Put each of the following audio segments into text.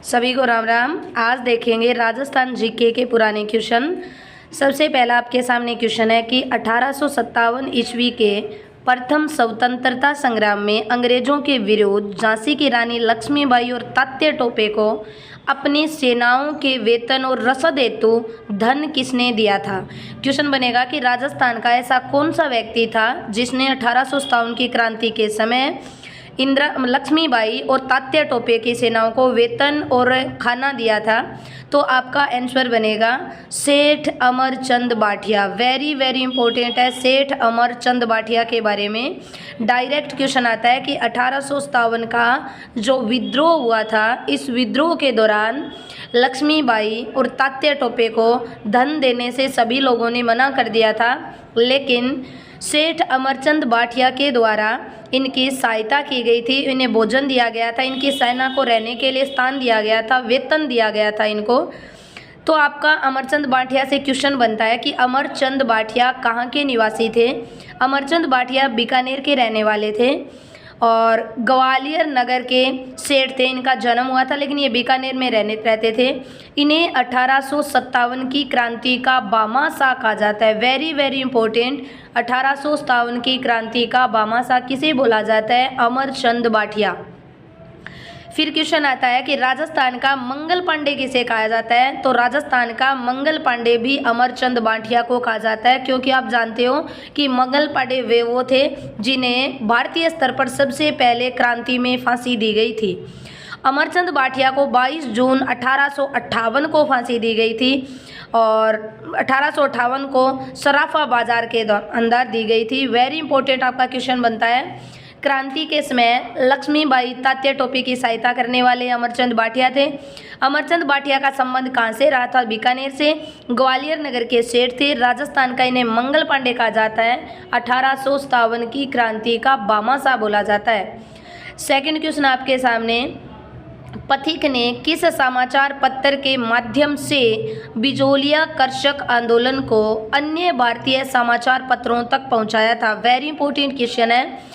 सभी को राम राम। आज देखेंगे राजस्थान जीके के पुराने क्वेश्चन। सबसे पहला आपके सामने क्वेश्चन है कि 1857 ईस्वी के प्रथम स्वतंत्रता संग्राम में अंग्रेजों के विरुद्ध झांसी की रानी लक्ष्मीबाई और तात्या टोपे को अपनी सेनाओं के वेतन और रसद हेतु धन किसने दिया था। क्वेश्चन बनेगा कि राजस्थान का ऐसा कौन सा व्यक्ति था जिसने 1857 की क्रांति के समय लक्ष्मीबाई और तात्या टोपे की सेनाओं को वेतन और खाना दिया था। तो आपका आंसर बनेगा सेठ Amarchand Bathia. Very very important है सेठ अमरचंद बाठिया के बारे में। डायरेक्ट क्वेश्चन आता है कि 1857 का जो विद्रोह हुआ था, इस विद्रोह के दौरान लक्ष्मीबाई और तात्या टोपे को धन देने से सभी लोगों ने मना कर दिया था, लेकिन सेठ अमरचंद बाठिया के द्वारा इनकी सहायता की गई थी। इन्हें भोजन दिया गया था, इनकी सेना को रहने के लिए स्थान दिया गया था, वेतन दिया गया था इनको। तो आपका अमरचंद बाठिया से क्वेश्चन बनता है कि अमरचंद बाठिया कहाँ के निवासी थे। अमरचंद बाठिया बीकानेर के रहने वाले थे और ग्वालियर नगर के सेठ थे। इनका जन्म हुआ था लेकिन ये बीकानेर में रहते थे। इन्हें 1857 की क्रांति का बामाशाह कहा जाता है। वेरी वेरी इंपॉर्टेंट, 1857 की क्रांति का बामाशाह किसे बोला जाता है? अमरचंद बाठिया। फिर क्वेश्चन आता है कि राजस्थान का मंगल पांडे किसे कहा जाता है। तो राजस्थान का मंगल पांडे भी अमरचंद बाठिया को कहा जाता है, क्योंकि आप जानते हो कि मंगल पांडे वे वो थे जिन्हें भारतीय स्तर पर सबसे पहले क्रांति में फांसी दी गई थी। अमरचंद बाठिया को 22 जून 1858 को फांसी दी गई थी और 1858 को सराफा बाजार के अंदर दी गई थी। वेरी इंपॉर्टेंट आपका क्वेश्चन बनता है। क्रांति के समय लक्ष्मीबाई तात्या टोपे की सहायता करने वाले अमरचंद बाठिया थे। अमरचंद बाठिया का संबंध कहाँ से रहा था? बीकानेर से। ग्वालियर नगर के सेठ थे। राजस्थान का इन्हें मंगल पांडे कहा जाता है। 1857 की क्रांति का बामाशाह बोला जाता है। सेकंड क्वेश्चन आपके सामने, पथिक ने किस समाचार पत्र के माध्यम से बिजोलिया कर्षक आंदोलन को अन्य भारतीय समाचार पत्रों तक पहुंचाया था? वेरी इंपॉर्टेंट क्वेश्चन है।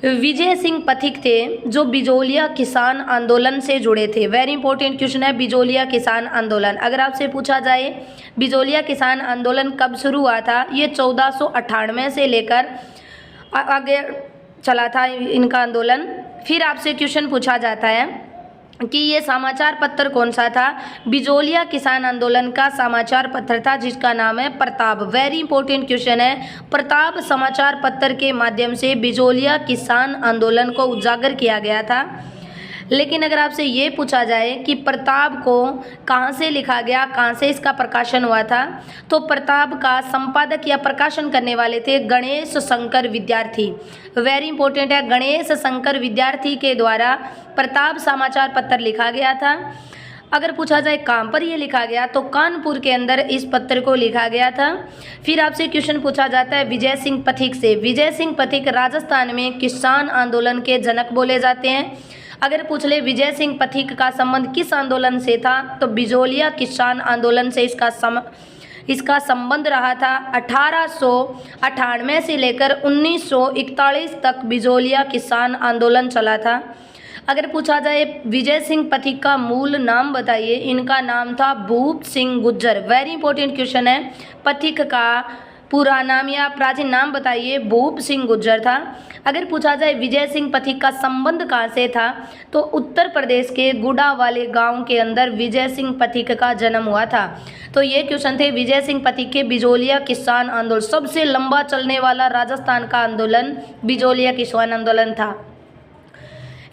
विजय सिंह पथिक थे जो बिजोलिया किसान आंदोलन से जुड़े थे। वेरी इंपॉर्टेंट क्वेश्चन है बिजोलिया किसान आंदोलन। अगर आपसे पूछा जाए बिजोलिया किसान आंदोलन कब शुरू हुआ था, ये 1498 से लेकर आगे चला था इनका आंदोलन। फिर आपसे क्वेश्चन पूछा जाता है कि ये समाचार पत्र कौन सा था। बिजोलिया किसान आंदोलन का समाचार पत्र था जिसका नाम है प्रताप। वेरी इंपॉर्टेंट क्वेश्चन है। प्रताप समाचार पत्र के माध्यम से बिजोलिया किसान आंदोलन को उजागर किया गया था। लेकिन अगर आपसे ये पूछा जाए कि प्रताप को कहाँ से लिखा गया, कहाँ से इसका प्रकाशन हुआ था, तो प्रताप का संपादक या प्रकाशन करने वाले थे गणेश शंकर विद्यार्थी। वेरी इंपॉर्टेंट है, गणेश शंकर विद्यार्थी के द्वारा प्रताप समाचार पत्र लिखा गया था। अगर पूछा जाए कहाँ पर ये लिखा गया, तो कानपुर के अंदर इस पत्र को लिखा गया था। फिर आपसे क्वेश्चन पूछा जाता है विजय सिंह पथिक से। विजय सिंह पथिक राजस्थान में किसान आंदोलन के जनक बोले जाते हैं। अगर पूछ ले विजय सिंह पथिक का संबंध किस आंदोलन से था, तो बिजोलिया किसान आंदोलन से इसका संबंध रहा था। 1898 से लेकर 1941 तक बिजोलिया किसान आंदोलन चला था। अगर पूछा जाए विजय सिंह पथिक का मूल नाम बताइए, इनका नाम था भूप Singh Gujjar. Very important question है। पथिक का पूरा नाम या प्राचीन नाम बताइए, भूप सिंह गुज्जर था। अगर पूछा जाए विजय सिंह पथिक का संबंध कहाँ से था, तो उत्तर प्रदेश के गुड़ा वाले गांव के अंदर विजय सिंह पथिक का जन्म हुआ था। तो ये क्वेश्चन थे विजय सिंह पथिक के बिजोलिया किसान आंदोलन। सबसे लंबा चलने वाला राजस्थान का आंदोलन बिजोलिया किसान आंदोलन था।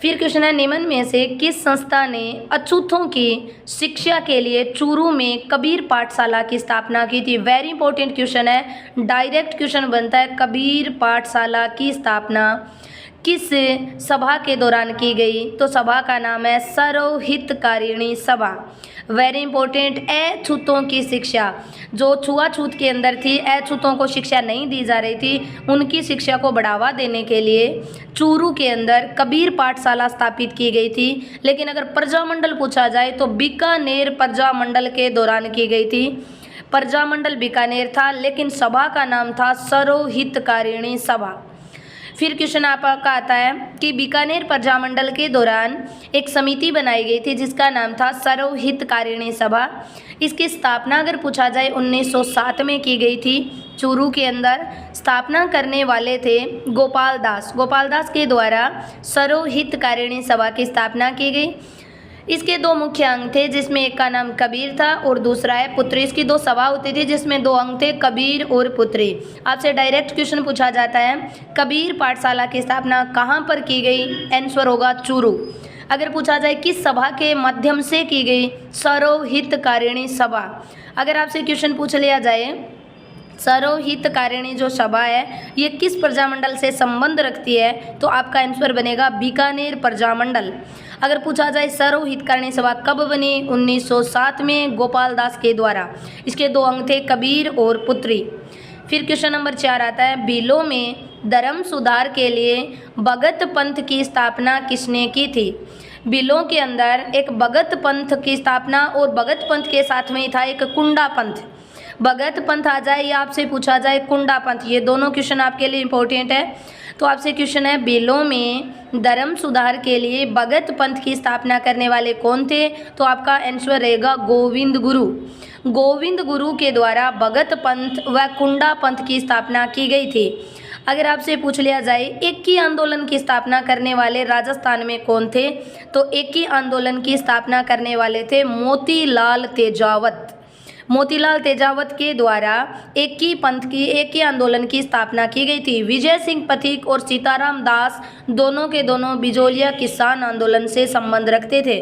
फिर क्वेश्चन है निम्न में से किस संस्था ने अछूतों की शिक्षा के लिए चूरू में कबीर पाठशाला की स्थापना की थी? वेरी इंपॉर्टेंट क्वेश्चन है। डायरेक्ट क्वेश्चन बनता है कबीर पाठशाला की स्थापना किस सभा के दौरान की गई? तो सभा का नाम है सर्वहितकारिणी सभा। वेरी इंपॉर्टेंट, अछूतों की शिक्षा, जो छुआछूत के अंदर थी, अछूतों को शिक्षा नहीं दी जा रही थी, उनकी शिक्षा को बढ़ावा देने के लिए चूरू के अंदर कबीर पाठशाला स्थापित की गई थी। लेकिन अगर प्रजामंडल पूछा जाए तो बीकानेर प्रजामंडल के दौरान की गई थी। प्रजामंडल बीकानेर था, लेकिन सभा का नाम था सर्वहितकारिणी सभा। फिर क्वेश्चन आपका आता है कि बीकानेर प्रजामंडल के दौरान एक समिति बनाई गई थी जिसका नाम था सर्वहितकारिणी सभा। इसकी स्थापना अगर पूछा जाए 1907 में की गई थी। चूरू के अंदर स्थापना करने वाले थे गोपाल दास। गोपाल दास के द्वारा सर्वहितकारिणी सभा की स्थापना की गई। इसके दो मुख्य अंग थे जिसमें एक का नाम कबीर था और दूसरा है पुत्री। इसकी दो सभा होती थी जिसमें दो अंग थे, कबीर और पुत्री। आपसे डायरेक्ट क्वेश्चन पूछा जाता है कबीर पाठशाला की स्थापना कहाँ पर की गई? आंसर होगा चूरू। अगर पूछा जाए किस सभा के माध्यम से की गई? सर्वहितकारिणी सभा। अगर आपसे क्वेश्चन पूछ लिया जाए सर्वहितकारिणी जो सभा है ये किस प्रजामंडल से संबंध रखती है, तो आपका आंसर बनेगा बीकानेर प्रजामंडल। अगर पूछा जाए सर्वहितकारिणी सभा कब बनी? 1907 में गोपाल दास के द्वारा। इसके दो अंग थे, कबीर और पुत्री। फिर क्वेश्चन नंबर 4 आता है भीलों में धर्म सुधार के लिए भगत पंथ की स्थापना किसने की थी? भीलों के अंदर एक भगत पंथ की स्थापना और भगत पंथ के साथ में ही था एक कुंडा पंथ। भगत पंथ आ जाए या आपसे पूछा जाए कुंडा पंथ, ये दोनों क्वेश्चन आपके लिए इंपॉर्टेंट है। तो आपसे क्वेश्चन है भीलों में धर्म सुधार के लिए भगत पंथ की स्थापना करने वाले कौन थे? तो आपका आंसर रहेगा गोविंद गुरु। गोविंद गुरु के द्वारा भगत पंथ व कुंडा पंथ की स्थापना की गई थी। अगर आपसे पूछ लिया जाए इक्की आंदोलन की स्थापना करने वाले राजस्थान में कौन थे? तो इक्की आंदोलन की स्थापना करने वाले थे मोतीलाल तेजावत। मोतीलाल तेजावत के द्वारा एक ही आंदोलन की स्थापना की गई थी। विजय सिंह पथिक और सीताराम दास दोनों के दोनों बिजोलिया किसान आंदोलन से संबंध रखते थे।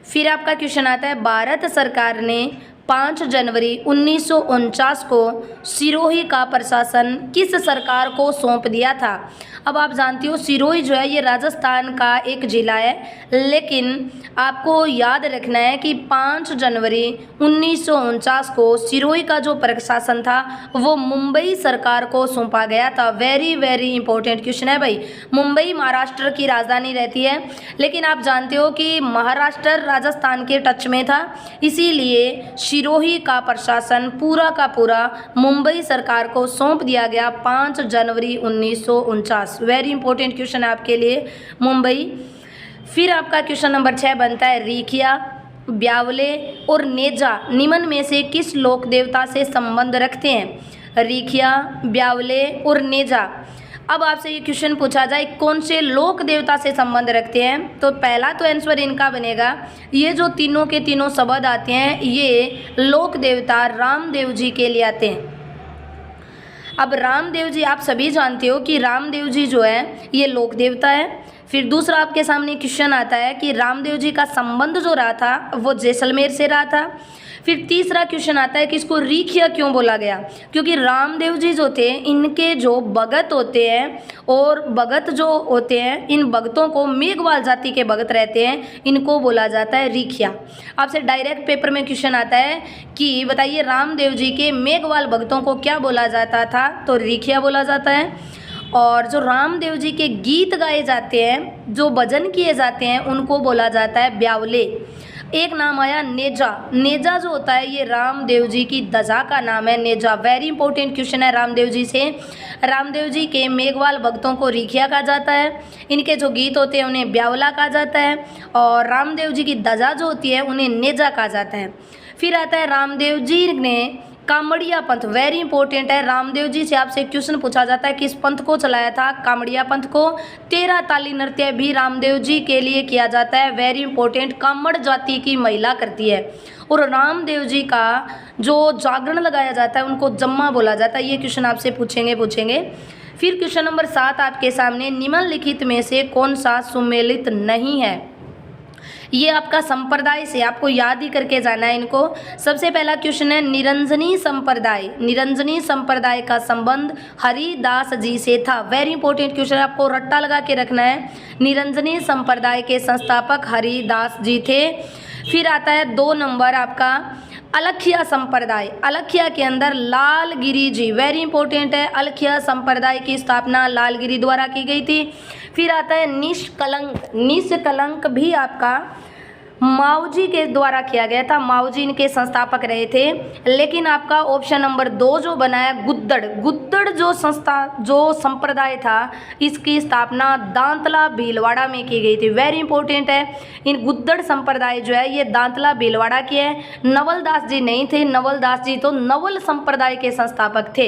फिर आपका क्वेश्चन आता है भारत सरकार ने 5 जनवरी 1949 को सिरोही का प्रशासन किस सरकार को सौंप दिया था? अब आप जानती हो सिरोही जो है ये राजस्थान का एक ज़िला है, लेकिन आपको याद रखना है कि 5 जनवरी 1949 को सिरोही का जो प्रशासन था वो मुंबई सरकार को सौंपा गया था। वेरी वेरी इंपॉर्टेंट क्वेश्चन है भाई। मुंबई महाराष्ट्र की राजधानी रहती है, लेकिन आप जानते हो कि महाराष्ट्र राजस्थान के टच में था, इसीलिए सिरोही का प्रशासन पूरा का पूरा मुंबई सरकार को सौंप दिया गया 5 जनवरी 1949। वेरी इंपॉर्टेंट क्वेश्चन है आपके लिए मुंबई। फिर आपका क्वेश्चन नंबर 6 बनता है रिखिया, ब्यावले और नेजा निम्न में से किस लोक देवता से संबंध रखते हैं? रिखिया, ब्यावले और नेजा। अब आपसे ये क्वेश्चन पूछा जाए कौन से लोक देवता से संबंध रखते हैं, तो पहला तो आंसर इनका बनेगा ये जो तीनों के तीनों शब्द आते हैं ये लोक देवता रामदेव जी के लिए आते हैं। अब रामदेव जी आप सभी जानते हो कि रामदेव जी जो है ये लोक देवता है। फिर दूसरा आपके सामने क्वेश्चन आता है कि रामदेव जी का संबंध जो रहा था वो जैसलमेर से रहा था। फिर तीसरा क्वेश्चन आता है कि इसको रिखिया क्यों बोला गया? क्योंकि रामदेव जी जो थे इनके जो भगत होते हैं और भगत जो होते हैं इन भगतों को मेघवाल जाति के भगत रहते हैं, इनको बोला जाता है रिखिया। आपसे डायरेक्ट पेपर में क्वेश्चन आता है कि बताइए रामदेव जी के मेघवाल भक्तों को क्या बोला जाता था? तो रिखिया बोला जाता है। और जो रामदेव जी के गीत गाए जाते हैं, जो भजन किए जाते हैं, उनको बोला जाता है ब्यावले। एक नाम आया नेजा। नेजा जो होता है ये रामदेव जी की ध्वजा का नाम है, नेजा। वेरी इंपॉर्टेंट क्वेश्चन है रामदेव जी से। रामदेव जी के मेघवाल भक्तों को रिखिया कहा जाता है, इनके जो गीत होते हैं उन्हें ब्यावला कहा जाता है, और रामदेव जी की ध्वजा जो होती है उन्हें नेजा कहा जाता है। फिर आता है रामदेव जी ने कामड़िया पंथ। वेरी इंपॉर्टेंट है, रामदेव जी से आपसे क्वेश्चन पूछा जाता है किस पंथ को चलाया था? कामड़िया पंथ को। 13 ताली नृत्य भी रामदेव जी के लिए किया जाता है। वेरी इंपॉर्टेंट, कामड़ जाति की महिला करती है। और रामदेव जी का जो जागरण लगाया जाता है उनको जम्मा बोला जाता है। ये क्वेश्चन आपसे पूछेंगे। फिर क्वेश्चन नंबर 7 आपके सामने निम्नलिखित में से कौन सा सुमेलित नहीं है? ये आपका संप्रदाय से आपको याद ही करके जाना है इनको। सबसे पहला क्वेश्चन है निरंजनी संप्रदाय। निरंजनी संप्रदाय का संबंध हरिदास जी से था। वेरी इंपॉर्टेंट क्वेश्चन, आपको रट्टा लगा के रखना है। निरंजनी संप्रदाय के संस्थापक हरिदास जी थे। फिर आता है 2 नंबर आपका अलखिया संप्रदाय। अलखिया के अंदर लालगिरी जी, वेरी इंपॉर्टेंट है, अलखिया संप्रदाय की स्थापना लालगिरी द्वारा की गई थी। फिर आता है निष्कलंक। निष्कलंक भी आपका माओ जी के द्वारा किया गया था। माओ जी इनके संस्थापक रहे थे। लेकिन आपका ऑप्शन नंबर 2 जो बना है गुद्दड़ जो संप्रदाय था, इसकी स्थापना दांतला भीलवाड़ा में की गई थी। वेरी इंपॉर्टेंट है। इन गुद्दड़ संप्रदाय जो है ये दांतला भीलवाड़ा की है। नवल दास जी नहीं थे। नवल दास जी तो नवल संप्रदाय के संस्थापक थे।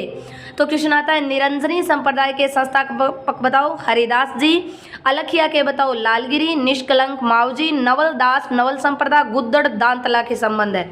तो क्वेश्चन आता है निरंजनी संप्रदाय के संस्थापक बताओ, हरिदास जी। अलखिया के बताओ, लालगिरी। निष्कलंक, माओ जी। नवल दास, नवल संप्रदाय, गुद्दड़, दांतला के संबंध है।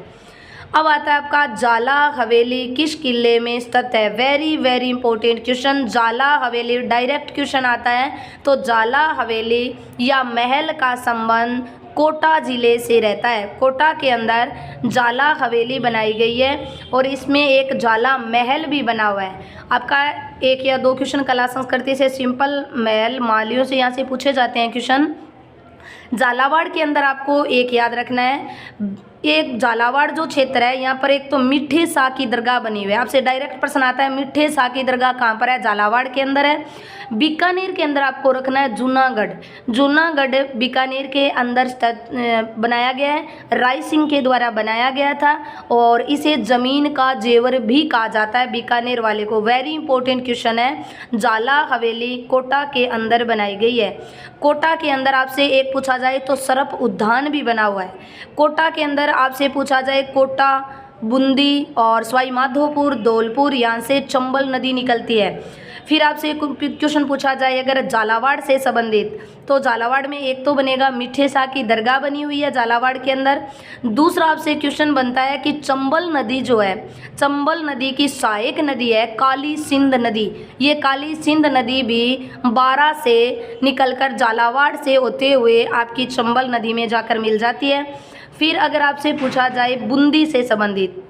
अब आता है आपका जाला हवेली किस किले में स्थित है। Very very important question. जाला हवेली डायरेक्ट क्वेश्चन आता है। तो जाला हवेली या महल का संबंध कोटा जिले से रहता है। कोटा के अंदर जाला हवेली बनाई गई है और इसमें एक जाला महल भी बना हुआ है। आपका 1 या 2 क्वेश्चन कला संस्कृति से सिंपल महल मालियों से यहाँ से पूछे जाते हैं क्वेश्चन। झालावाड़ के अंदर आपको एक याद रखना है, एक झालावाड़ जो क्षेत्र है यहाँ पर एक तो मिठे शाह की दरगाह बनी हुई है। आपसे डायरेक्ट प्रश्न आता है मिठे शाह की दरगाह कहाँ पर है, झालावाड़ के अंदर है। बीकानेर के अंदर आपको रखना है जूनागढ़। जूनागढ़ बीकानेर के अंदर बनाया गया है। राय सिंह के द्वारा बनाया गया था और इसे ज़मीन का जेवर भी कहा जाता है बीकानेर वाले को। वेरी इंपॉर्टेंट क्वेश्चन है। जाला हवेली कोटा के अंदर बनाई गई है। कोटा के अंदर आपसे एक पूछा जाए तो सर्प उद्यान भी बना हुआ है। कोटा के अंदर आपसे पूछा जाए कोटा, बूंदी और सवाई माधोपुर, धौलपुर, यहाँ से चंबल नदी निकलती है। फिर आपसे क्वेश्चन पूछा जाए अगर झालावाड़ से संबंधित, तो झालावाड़ में एक तो बनेगा मिठे शाह की दरगाह बनी हुई है झालावाड़ के अंदर। दूसरा आपसे क्वेश्चन बनता है कि चंबल नदी जो है, चंबल नदी की सहायक नदी है काली सिंध नदी। ये काली सिंध नदी भी 12 से निकलकर झालावाड़ से होते हुए आपकी चंबल नदी में जाकर मिल जाती है। फिर अगर आपसे पूछा जाए बूंदी से संबंधित,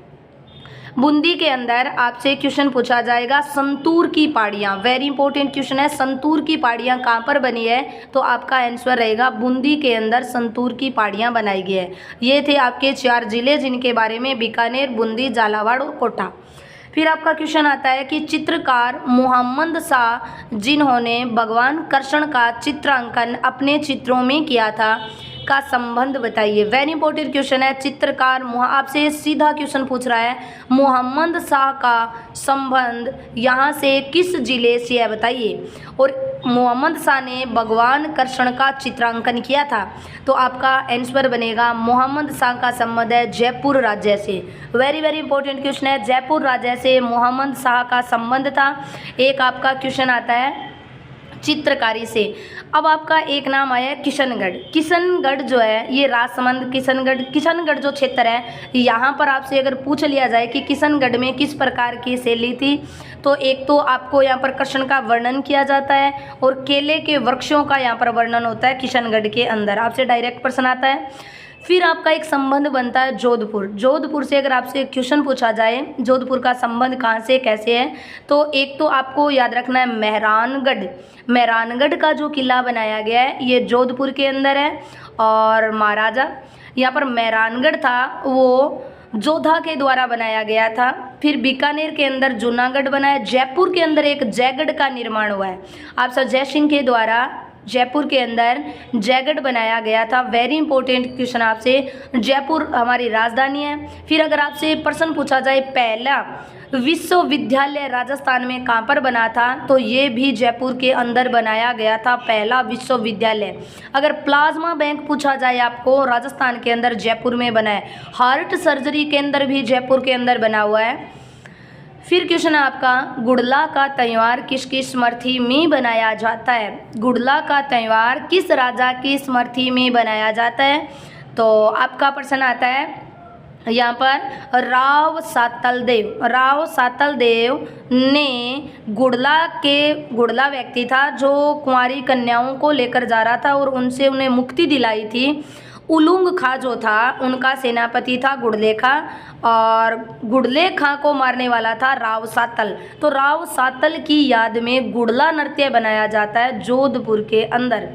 बूंदी के अंदर आपसे क्वेश्चन पूछा जाएगा संतूर की पहाड़ियाँ। वेरी इंपॉर्टेंट क्वेश्चन है। संतूर की पहाड़ियाँ कहाँ पर बनी है, तो आपका आंसर रहेगा बूंदी के अंदर संतूर की पहाड़ियाँ बनाई गई है। ये थे आपके 4 जिले जिनके बारे में बीकानेर, बूंदी, झालावाड़ और कोटा। फिर आपका क्वेश्चन आता है कि चित्रकार मोहम्मद शाह जिन्होंने भगवान कृष्ण का चित्रांकन अपने चित्रों में किया था का संबंध बताइए। वेरी इंपॉर्टेंट क्वेश्चन है। चित्रकार आपसे सीधा क्वेश्चन पूछ रहा है मोहम्मद शाह का संबंध यहाँ से किस जिले से है बताइए। और मोहम्मद शाह ने भगवान कृष्ण का चित्रांकन किया था, तो आपका आंसर बनेगा मोहम्मद शाह का संबंध है जयपुर राज्य से। वेरी वेरी इंपॉर्टेंट क्वेश्चन है। जयपुर राज्य से मोहम्मद शाह का संबंध था। एक आपका क्वेश्चन आता है चित्रकारी से। अब आपका एक नाम आया है किशनगढ़। किशनगढ़ जो है ये राजसमंद, किशनगढ़ जो क्षेत्र है, यहाँ पर आपसे अगर पूछ लिया जाए कि किशनगढ़ में किस प्रकार की शैली थी, तो एक तो आपको यहाँ पर कृष्ण का वर्णन किया जाता है और केले के वृक्षों का यहाँ पर वर्णन होता है किशनगढ़ के अंदर। आपसे डायरेक्ट प्रश्न आता है। फिर आपका एक संबंध बनता है जोधपुर। जोधपुर से अगर आपसे क्वेश्चन पूछा जाए जोधपुर का संबंध कहाँ से कैसे है, तो एक तो आपको याद रखना है मेहरानगढ़। मेहरानगढ़ का जो किला बनाया गया है ये जोधपुर के अंदर है और महाराजा यहाँ पर मेहरानगढ़ था वो जोधा के द्वारा बनाया गया था। फिर बीकानेर के अंदर जूनागढ़ बना है। जयपुर के अंदर एक जयगढ़ का निर्माण हुआ है। आप सर जय सिंह के द्वारा जयपुर के अंदर जयगढ़ बनाया गया था। वेरी इंपॉर्टेंट क्वेश्चन आपसे। जयपुर हमारी राजधानी है। फिर अगर आपसे प्रश्न पूछा जाए पहला विश्वविद्यालय राजस्थान में कहाँ पर बना था, तो ये भी जयपुर के अंदर बनाया गया था पहला विश्वविद्यालय। अगर प्लाज्मा बैंक पूछा जाए आपको राजस्थान के अंदर जयपुर में बना है। हार्ट सर्जरी केंद्र भी जयपुर के अंदर बना हुआ है। फिर क्वेश्चन है आपका गुड़ला का त्यौहार किसकी स्मृति में बनाया जाता है। गुड़ला का त्यौहार किस राजा की स्मृति में बनाया जाता है, तो आपका प्रश्न आता है यहाँ पर राव सातल देव ने गुड़ला व्यक्ति था जो कुंवारी कन्याओं को लेकर जा रहा था और उनसे उन्हें मुक्ति दिलाई थी। उलुंग खां जो था उनका सेनापति था गुड़ले खां और गुड़ले खां को मारने वाला था राव सातल। तो राव सातल की याद में गुड़ला नृत्य बनाया जाता है जोधपुर के अंदर।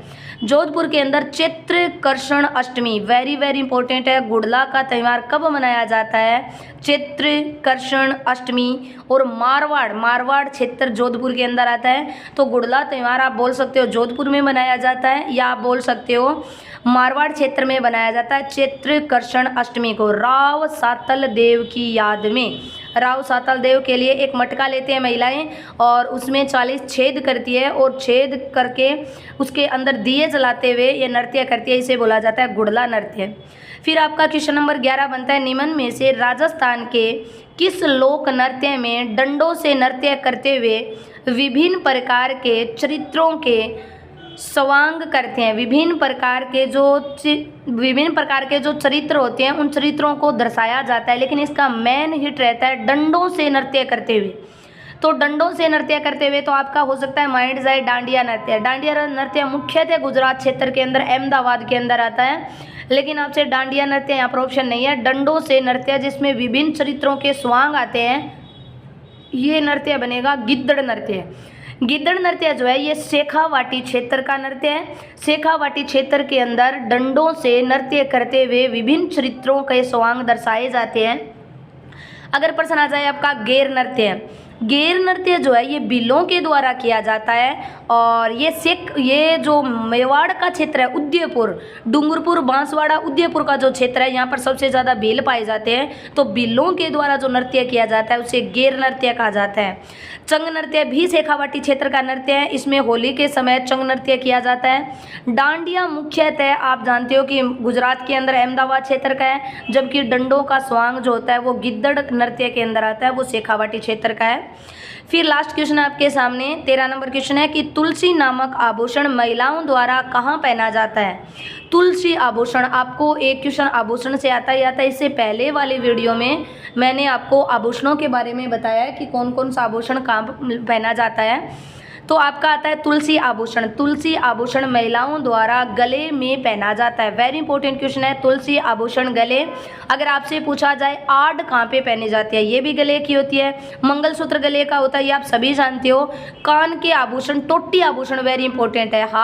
जोधपुर के अंदर Chaitra Krishna Ashtami very very important है। गुड़ला का त्यौहार कब मनाया जाता है, चैत्र कृष्ण अष्टमी। और मारवाड़ क्षेत्र जोधपुर के अंदर आता है। तो गुड़ला त्यौहार आप बोल सकते हो जोधपुर में मनाया जाता है या आप बोल सकते हो मारवाड़ क्षेत्र में बनाया जाता है चित्रकर्षण अष्टमी को राव सातल देव की याद में। राव सातल देव के लिए एक मटका लेते हैं महिलाएं और उसमें 40 छेद करती है और छेद करके उसके अंदर दिए जलाते हुए ये नृत्य करती है, इसे बोला जाता है गुड़ला नृत्य। फिर आपका क्वेश्चन नंबर 11 बनता है निम्न में से राजस्थान के किस लोक नृत्य में डंडों से नृत्य करते हुए विभिन्न प्रकार के चरित्रों के स्वांग करते हैं। विभिन्न प्रकार के जो चरित्र होते हैं उन चरित्रों को दर्शाया जाता है, लेकिन इसका मेन हिट रहता है डंडों से नृत्य करते हुए। तो डंडों से नृत्य करते हुए तो आपका हो सकता है माइंड जाए डांडिया नृत्य। डांडिया नृत्य मुख्यतः गुजरात क्षेत्र के अंदर अहमदाबाद के अंदर आता है, लेकिन आपसे डांडिया नृत्य यहाँ पर ऑप्शन नहीं है। डंडों से नृत्य जिसमें विभिन्न चरित्रों के स्वांग आते हैं, ये नृत्य बनेगा गिद्दड़ नृत्य। गिद्दड़ नृत्य जो है ये शेखावाटी क्षेत्र का नृत्य है। शेखावाटी क्षेत्र के अंदर डंडों से नृत्य करते हुए विभिन्न चरित्रों के स्वांग दर्शाए जाते हैं। अगर प्रश्न आ जाए आपका गेर नृत्य, गेर नृत्य जो है ये बिलों के द्वारा किया जाता है और ये जो मेवाड़ का क्षेत्र है, उदयपुर, डूंगरपुर, बांसवाड़ा, उदयपुर का जो क्षेत्र है यहाँ पर सबसे ज़्यादा भील पाए जाते हैं। तो बिलों के द्वारा जो नृत्य किया जाता है उसे गेर नृत्य कहा जाता है। चंग नृत्य भी शेखावाटी क्षेत्र का नृत्य है। इसमें होली के समय चंग नृत्य किया जाता है। डांडिया मुख्यतः आप जानते हो कि गुजरात के अंदर अहमदाबाद क्षेत्र का है, जबकि डंडों का स्वांग जो होता है वो गिद्दड़ नृत्य के अंदर आता है, वो शेखावाटी क्षेत्र का है। फिर लास्ट क्वेश्चन आपके सामने 13 नंबर क्वेश्चन है कि तुलसी नामक आभूषण महिलाओं द्वारा कहाँ पहना जाता है। तुलसी आभूषण, आपको एक क्वेश्चन आभूषण से आता ही आता है। इससे पहले वाले वीडियो में मैंने आपको आभूषणों के बारे में बताया है कि कौन कौन सा आभूषण कहाँ पहना जाता है। तो आपका आता है तुलसी आभूषण। तुलसी आभूषण महिलाओं द्वारा गले में पहना जाता है। वेरी इंपॉर्टेंट क्वेश्चन है, तुलसी आभूषण गले। अगर आपसे पूछा जाए आड़ कहाँ पे पहनी जाती है, ये भी गले की होती है। मंगलसूत्र गले का होता है, ये आप सभी जानते हो। कान के आभूषण, टोटी आभूषण वेरी इंपॉर्टेंट है। हाथ